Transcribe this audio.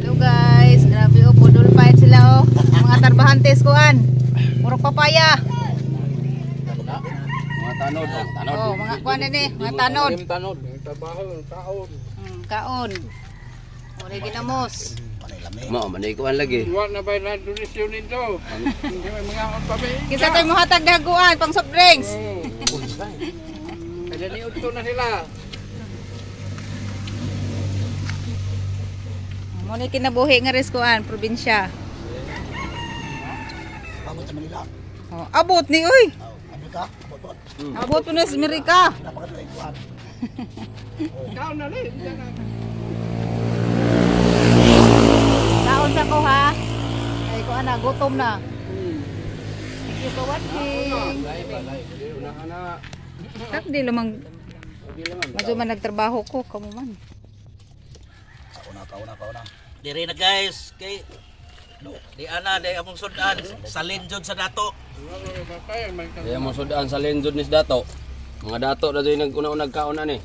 Hello guys, grabe oh, pudol fight sila oh. Mga tarbahantes kuan. Puro papaya. Mga tanod, tanod. Oh, mga kuan ni, mga tanod. Tanod, trabaho, kaon. Kaon. Ore ginamos. Mo, manay kuan lagi. Wa na ba na donasyon nito? Hindi may mga on pa ba? Kinsa tay mohatag daguan pang soft drinks. Kaya ni udto na sila. Mo ni kinabuhi nga res kuan, probinsya. Abot sa Manila. Oh, abot ni oy. Amerika, abot. Abot po na sa Amerika. Napakadali kuan. Kaon na rin. Kaon sa ko ha. Ay ko ana gutom na. Thank you for watching. Kak di lamang medyo man nagtrabaho ko kamo man. Kauna. Diri na guys, kay di ana di among sudan sa Linjod sa dato. Kaya mo sudaan sa lenjod ni dato. Mga dato na doy nag-una-unag kaon ani.